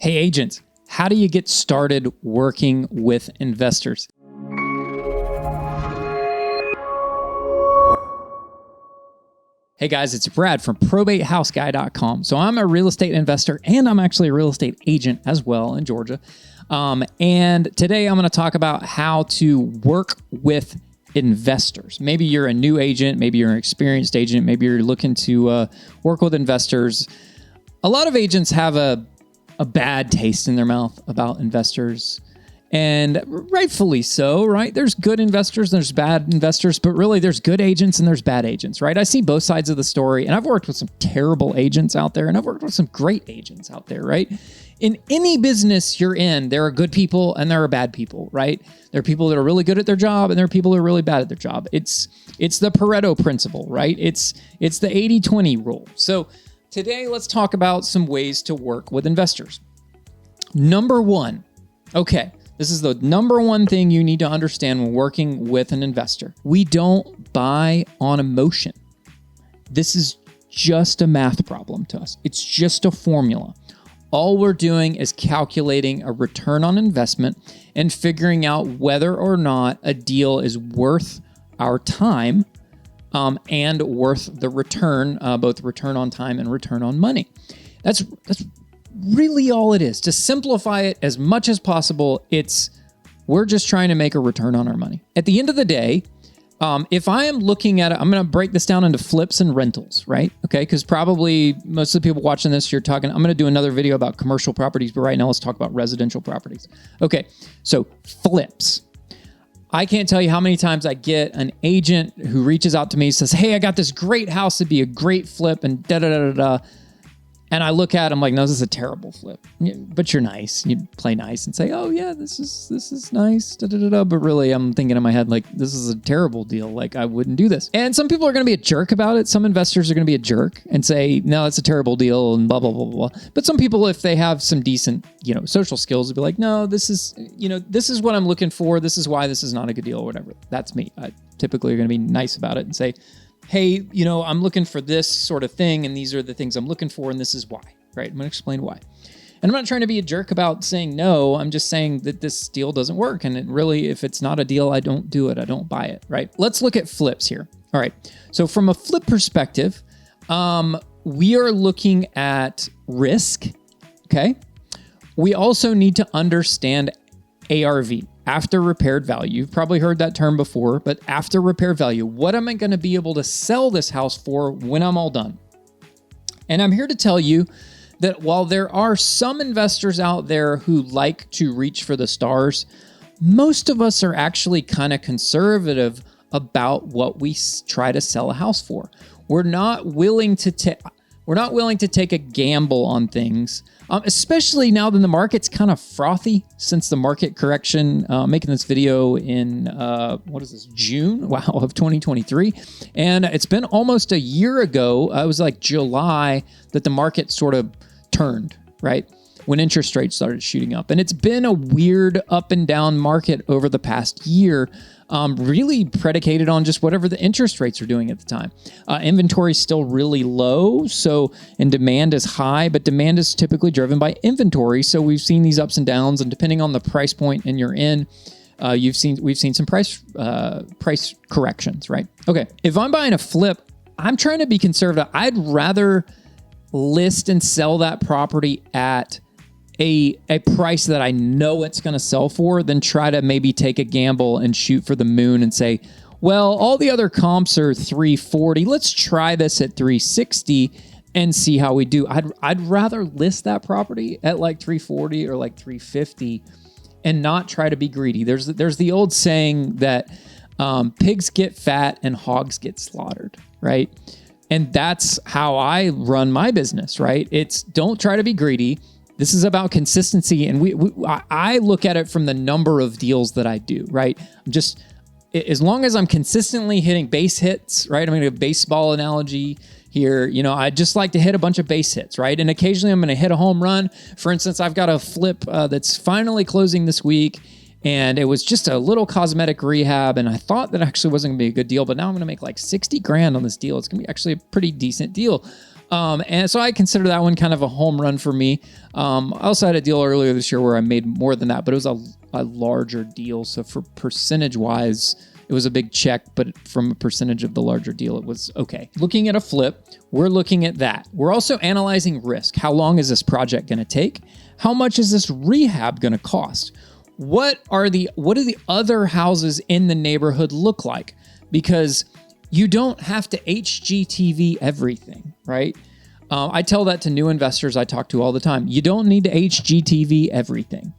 Hey agents, how do you get started working with investors? Hey guys, it's Brad from probatehouseguy.com. So I'm a real estate investor and I'm actually a real estate agent as well in Georgia. And today I'm going to talk about how to work with investors. Maybe you're a new agent, maybe you're an experienced agent, maybe you're looking to work with investors. A lot of agents have a bad taste in their mouth about investors. And rightfully so, right? There's good investors, there's bad investors, but really there's good agents and there's bad agents, right? I see both sides of the story, and I've worked with some terrible agents out there, and I've worked with some great agents out there, right? In any business you're in, there are good people and there are bad people, right? There are people that are really good at their job and there are people that are really bad at their job. It's the Pareto principle, right? It's the 80-20 rule. So today, let's talk about some ways to work with investors. Number one, okay. This is the number one thing you need to understand when working with an investor. We don't buy on emotion. This is just a math problem to us. It's just a formula. All we're doing is calculating a return on investment and figuring out whether or not a deal is worth our time and worth the return, both return on time and return on money. That's really all it is. To simplify it as much as possible, we're just trying to make a return on our money. At the end of the day, if I am looking at it, I'm going to break this down into flips and rentals, right? Okay, because probably most of the people watching this, I'm going to do another video about commercial properties, but right now let's talk about residential properties. Okay, so flips. I can't tell you how many times I get an agent who reaches out to me, says, hey, I got this great house, it'd be a great flip, and da-da-da-da-da. And I look at him like, no, this is a terrible flip. But you're nice. You play nice and say, oh yeah, this is nice. Da, da, da, da. But really, I'm thinking in my head, like, this is a terrible deal. Like, I wouldn't do this. And some people are going to be a jerk about it. Some investors are going to be a jerk and say, no, it's a terrible deal and blah, blah, blah, blah. But some people, if they have some decent, social skills, will be like, no, this is what I'm looking for. This is why this is not a good deal or whatever. That's me. I typically are going to be nice about it and say, hey, I'm looking for this sort of thing, and these are the things I'm looking for, and this is why, right? I'm going to explain why. And I'm not trying to be a jerk about saying no. I'm just saying that this deal doesn't work, and if it's not a deal, I don't do it. I don't buy it, right? Let's look at flips here. All right. So from a flip perspective, we are looking at risk, okay? We also need to understand ARV. After repaired value. You've probably heard that term before, but after repaired value, what am I going to be able to sell this house for when I'm all done? And I'm here to tell you that while there are some investors out there who like to reach for the stars, most of us are actually kind of conservative about what we try to sell a house for. We're not willing to take a gamble on things, especially now that the market's kind of frothy since the market correction. Making this video in, June? Wow, of 2023. And it's been almost a year ago. It was like July that the market sort of turned, right? When interest rates started shooting up. And it's been a weird up and down market over the past year, really predicated on just whatever the interest rates are doing at the time. Inventory is still really low, and demand is high, but demand is typically driven by inventory. So we've seen these ups and downs, and depending on the price point and you're in, we've seen some price corrections, right? Okay, if I'm buying a flip, I'm trying to be conservative. I'd rather list and sell that property at a price that I know it's going to sell for than try to maybe take a gamble and shoot for the moon and say, well, all the other comps are 340. Let's try this at 360 and see how we do. I'd rather list that property at like 340 or like 350 and not try to be greedy. There's the old saying that pigs get fat and hogs get slaughtered, right? And that's how I run my business, right? It's don't try to be greedy. This is about consistency, and I look at it from the number of deals that I do, right? As long as I'm consistently hitting base hits, right? I'm going to do a baseball analogy here. I just like to hit a bunch of base hits, right? And occasionally I'm going to hit a home run. For instance, I've got a flip that's finally closing this week, and it was just a little cosmetic rehab, and I thought that actually wasn't going to be a good deal, but now I'm going to make like 60 grand on this deal. It's going to be actually a pretty decent deal. And so I consider that one kind of a home run for me. I also had a deal earlier this year where I made more than that, but it was a larger deal. So for percentage wise, it was a big check, but from a percentage of the larger deal, it was okay. Looking at a flip, we're looking at that. We're also analyzing risk. How long is this project going to take? How much is this rehab going to cost? What do the other houses in the neighborhood look like? Because you don't have to HGTV everything, right? I tell that to new investors I talk to all the time. You don't need to HGTV everything.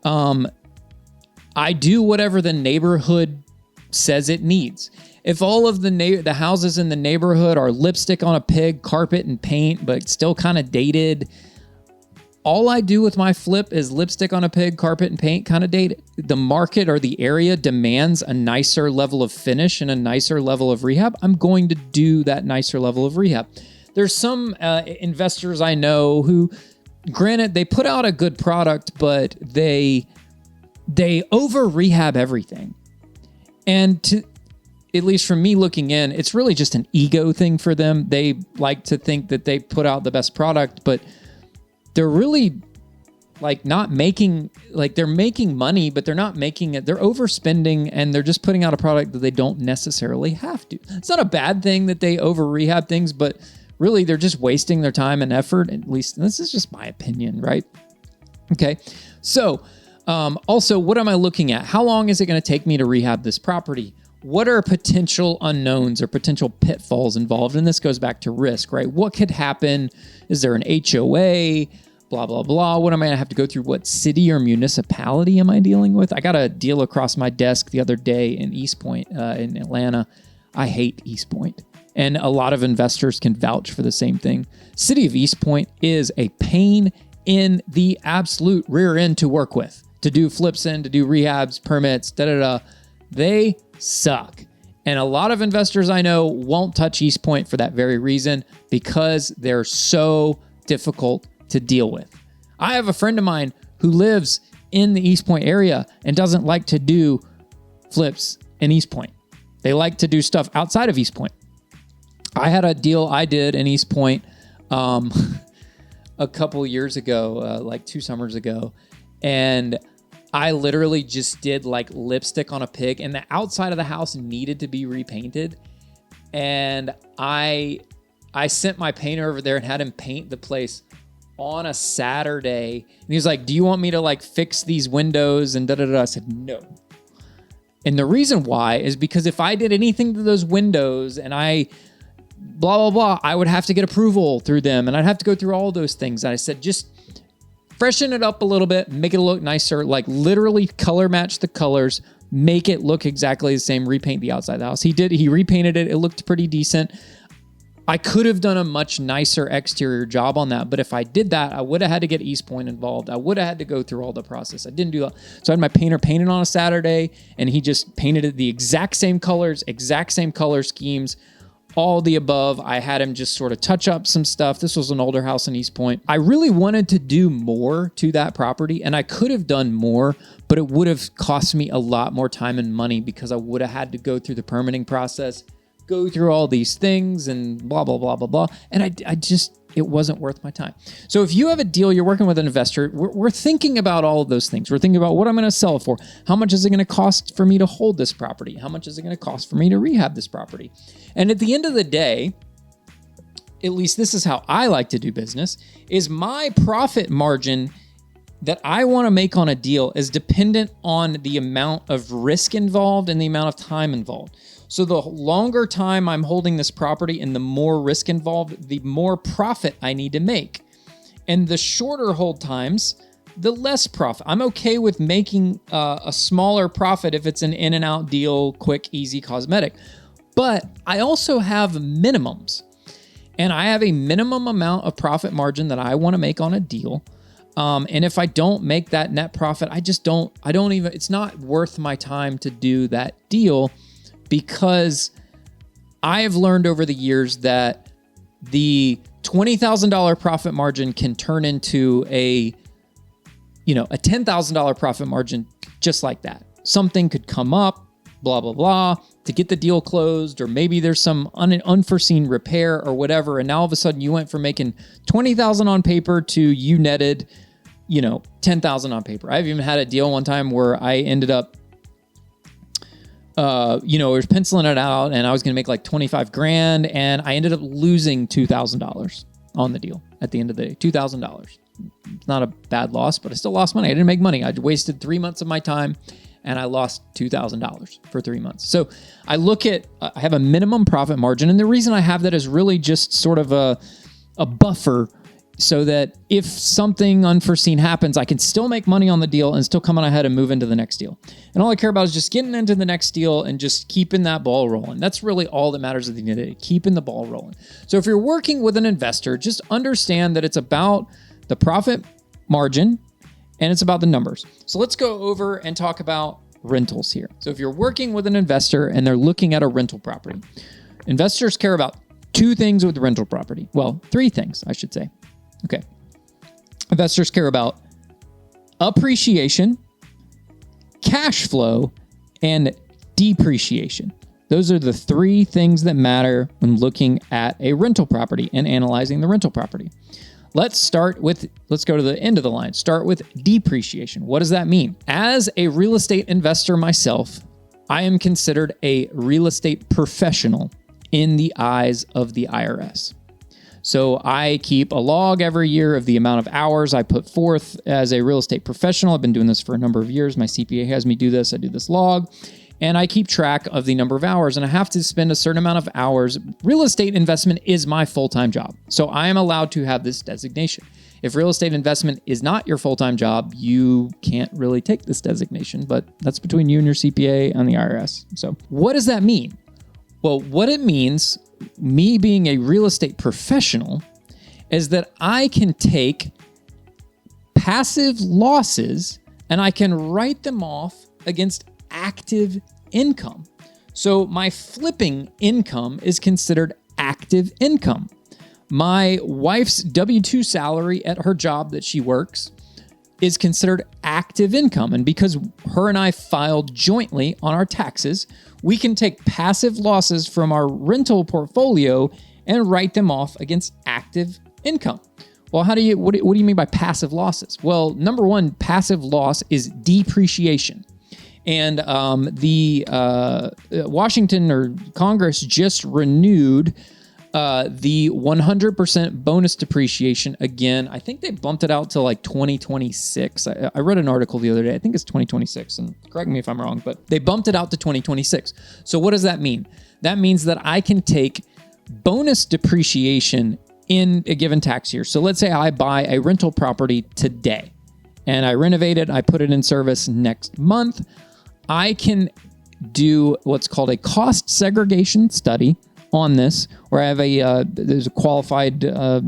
I do whatever the neighborhood says it needs. If all of the houses in the neighborhood are lipstick on a pig, carpet and paint, but still kind of dated, all I do with my flip is lipstick on a pig, carpet and paint, kind of dated. The market or the area demands a nicer level of finish and a nicer level of rehab. I'm going to do that nicer level of rehab. There's some investors I know who, granted, they put out a good product, but they over rehab everything. And at least from me looking in, it's really just an ego thing for them. They like to think that they put out the best product, but they're really like not making, like they're making money, but they're not making it. They're overspending and they're just putting out a product that they don't necessarily have to. It's not a bad thing that they over rehab things, but really they're just wasting their time and effort. At least this is just my opinion, right? Okay. So, also, what am I looking at? How long is it going to take me to rehab this property? What are potential unknowns or potential pitfalls involved? And this goes back to risk, right? What could happen? Is there an HOA? Blah, blah, blah. What am I going to have to go through? What city or municipality am I dealing with? I got a deal across my desk the other day in East Point in Atlanta. I hate East Point. And a lot of investors can vouch for the same thing. City of East Point is a pain in the absolute rear end to work with. To do flips in, to do rehabs, permits, They suck. And a lot of investors I know won't touch East Point for that very reason, because they're so difficult to deal with. I have a friend of mine who lives in the East Point area and doesn't like to do flips in East Point. They like to do stuff outside of East Point. I had a deal I did in East Point a couple years ago, like 2 summers ago. And I literally just did like lipstick on a pig, and the outside of the house needed to be repainted. And I sent my painter over there and had him paint the place on a Saturday. And he was like, "Do you want me to like fix these windows?" And I said, "No." And the reason why is because if I did anything to those windows and I blah, blah, blah, I would have to get approval through them. And I'd have to go through all those things. And I said, just freshen it up a little bit, make it look nicer, like literally color match the colors, make it look exactly the same, repaint the outside of the house. He repainted it. It looked pretty decent. I could have done a much nicer exterior job on that, but if I did that, I would have had to get East Point involved. I would have had to go through all the process. I didn't do that. So I had my painter paint it on a Saturday, and he just painted it the exact same colors, exact same color schemes, all the above. I had him just sort of touch up some stuff. This was an older house in East Point. I really wanted to do more to that property, and I could have done more, but it would have cost me a lot more time and money because I would have had to go through the permitting process, go through all these things and blah, blah, blah, blah, blah. And I just, it wasn't worth my time. So if you have a deal, you're working with an investor, we're thinking about all of those things. We're thinking about what I'm going to sell it for. How much is it going to cost for me to hold this property? How much is it going to cost for me to rehab this property? And at the end of the day, at least this is how I like to do business, is my profit margin that I want to make on a deal is dependent on the amount of risk involved and the amount of time involved. So the longer time I'm holding this property and the more risk involved, the more profit I need to make. And the shorter hold times, the less profit. I'm okay with making a smaller profit if it's an in and out deal, quick, easy, cosmetic. But I also have minimums. And I have a minimum amount of profit margin that I want to make on a deal. And if I don't make that net profit, it's not worth my time to do that deal, because I have learned over the years that the $20,000 profit margin can turn into a $10,000 profit margin just like that. Something could come up, blah, blah, blah, to get the deal closed, or maybe there's some unforeseen repair or whatever, and now all of a sudden you went from making $20,000 on paper to you netted, $10,000 on paper. I've even had a deal one time where I ended up, I was penciling it out and I was going to make like 25 grand, and I ended up losing $2,000 on the deal at the end of the day. $2,000. It's not a bad loss, but I still lost money. I didn't make money. I wasted 3 months of my time, and I lost $2,000 for 3 months. So I have a minimum profit margin. And the reason I have that is really just sort of a buffer, so that if something unforeseen happens, I can still make money on the deal and still come on ahead and move into the next deal. And all I care about is just getting into the next deal and just keeping that ball rolling. That's really all that matters at the end of the day, keeping the ball rolling. So if you're working with an investor, just understand that it's about the profit margin and it's about the numbers. So let's go over and talk about rentals here. So if you're working with an investor and they're looking at a rental property, investors care about two things with rental property. Well, three things, I should say. Okay. Investors care about appreciation, cash flow, and depreciation. Those are the three things that matter when looking at a rental property and analyzing the rental property. Let's go to the end of the line. Start with depreciation. What does that mean? As a real estate investor myself, I am considered a real estate professional in the eyes of the IRS. So I keep a log every year of the amount of hours I put forth as a real estate professional. I've been doing this for a number of years. My CPA has me do this. I do this log, and I keep track of the number of hours, and I have to spend a certain amount of hours. Real estate investment is my full-time job, so I am allowed to have this designation. If real estate investment is not your full-time job, you can't really take this designation, but that's between you and your CPA and the IRS. So what does that mean? Well, what it means, me being a real estate professional, is that I can take passive losses and I can write them off against active income. So my flipping income is considered active income. My wife's W-2 salary at her job that she works is considered active income. And because her and I filed jointly on our taxes, we can take passive losses from our rental portfolio and write them off against active income. Well, what do you mean by passive losses? Well, number one, passive loss is depreciation. And the Washington or Congress just renewed the 100% bonus depreciation again. I think they bumped it out to like 2026. I read an article the other day. I think it's 2026, and correct me if I'm wrong, but they bumped it out to 2026. So what does that mean? That means that I can take bonus depreciation in a given tax year. So let's say I buy a rental property today and I renovate it. I put it in service next month. I can do what's called a cost segregation study on this, where I have there's a qualified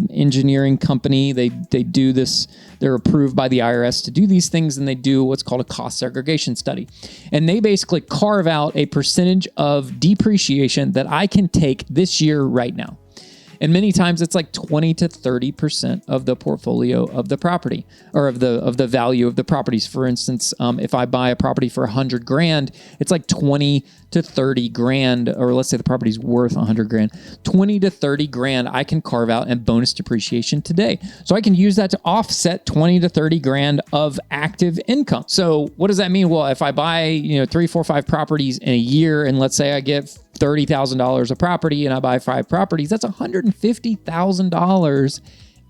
engineering company. They do this. They're approved by the IRS to do these things, and they do what's called a cost segregation study. And they basically carve out a percentage of depreciation that I can take this year right now. And many times it's like 20 to 30% of the portfolio of the property, or of the value of the properties. For instance, if I buy a property for $100,000, it's like 20 to 30 grand, or let's say the property's worth 100 grand, 20 to 30 grand I can carve out and bonus depreciation today. So I can use that to offset 20 to 30 grand of active income. So what does that mean? Well, if I buy, 3, 4, 5 properties in a year, and let's say I get $30,000 a property and I buy 5 properties, that's $150,000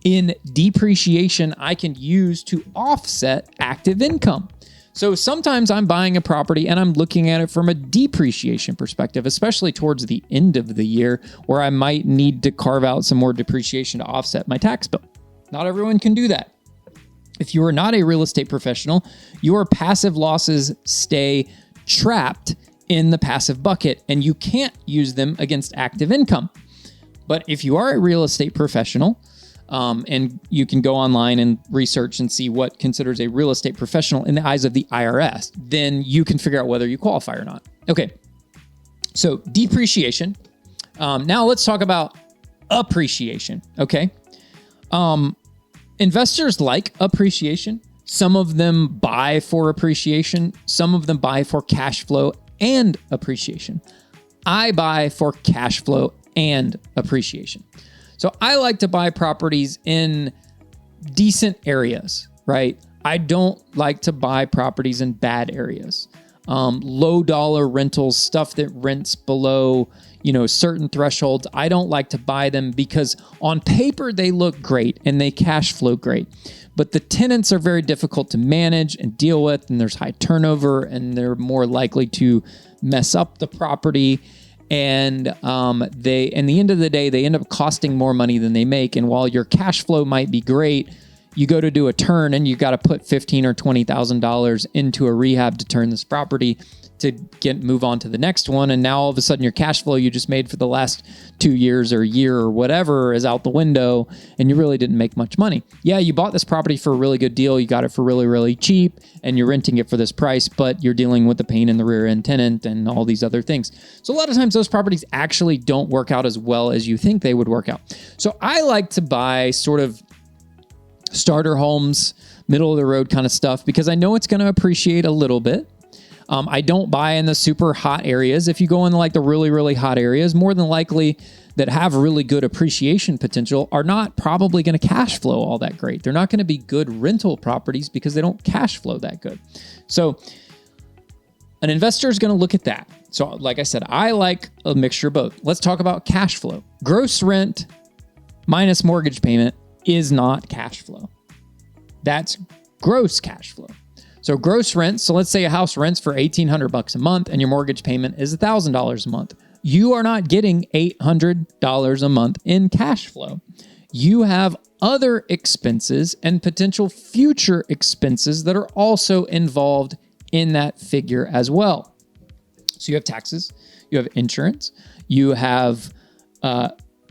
in depreciation I can use to offset active income. So sometimes I'm buying a property and I'm looking at it from a depreciation perspective, especially towards the end of the year, where I might need to carve out some more depreciation to offset my tax bill. Not everyone can do that. If you are not a real estate professional, your passive losses stay trapped in the passive bucket, and you can't use them against active income. But if you are a real estate professional, and you can go online and research and see what considers a real estate professional in the eyes of the IRS, then you can figure out whether you qualify or not. Okay, so depreciation. Now let's talk about appreciation, okay? Investors like appreciation. Some of them buy for appreciation. Some of them buy for cash flow and appreciation. I buy for cash flow and appreciation. So I like to buy properties in decent areas, right? I don't like to buy properties in bad areas. Low dollar rentals, stuff that rents below, certain thresholds. I don't like to buy them because on paper they look great and they cash flow great, but the tenants are very difficult to manage and deal with, and there's high turnover, and they're more likely to mess up the property. And they, in the end of the day, they end up costing more money than they make. And while your cash flow might be great, you go to do a turn and you got to put $15,000 or $20,000 into a rehab to turn this property to move on to the next one. And now all of a sudden your cash flow you just made for the last 2 years or a year or whatever is out the window, and you really didn't make much money. Yeah, you bought this property for a really good deal. You got it for really, really cheap, and you're renting it for this price, but you're dealing with the pain in the rear end tenant and all these other things. So a lot of times those properties actually don't work out as well as you think they would work out. So I like to buy sort of starter homes, middle of the road kind of stuff, because I know it's going to appreciate a little bit. I don't buy in the super hot areas. If you go in like the really, really hot areas, more than likely that have really good appreciation potential are not probably going to cash flow all that great. They're not going to be good rental properties because they don't cash flow that good. So an investor is going to look at that. So like I said, I like a mixture of both. Let's talk about cash flow. Gross rent minus mortgage payment is not cash flow. That's gross cash flow. So gross rent, so let's say a house rents for $1,800 a month and your mortgage payment is $1,000 a month. You are not getting $800 a month in cash flow. You have other expenses and potential future expenses that are also involved in that figure as well. So you have taxes, you have insurance, you have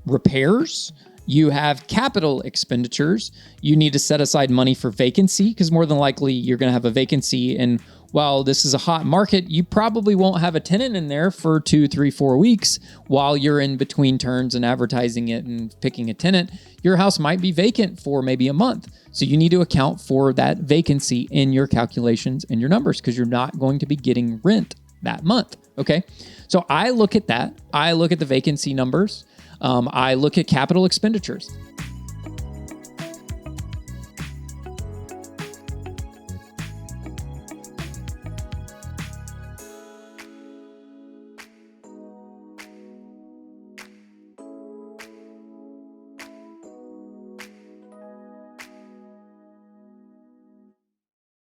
repairs, you have capital expenditures. You need to set aside money for vacancy because more than likely you're going to have a vacancy. And while this is a hot market, you probably won't have a tenant in there for 2, 3, 4 weeks while you're in between turns and advertising it and picking a tenant. Your house might be vacant for maybe a month. So you need to account for that vacancy in your calculations and your numbers because you're not going to be getting rent that month. Okay. So I look at that. I look at the vacancy numbers. I look at capital expenditures.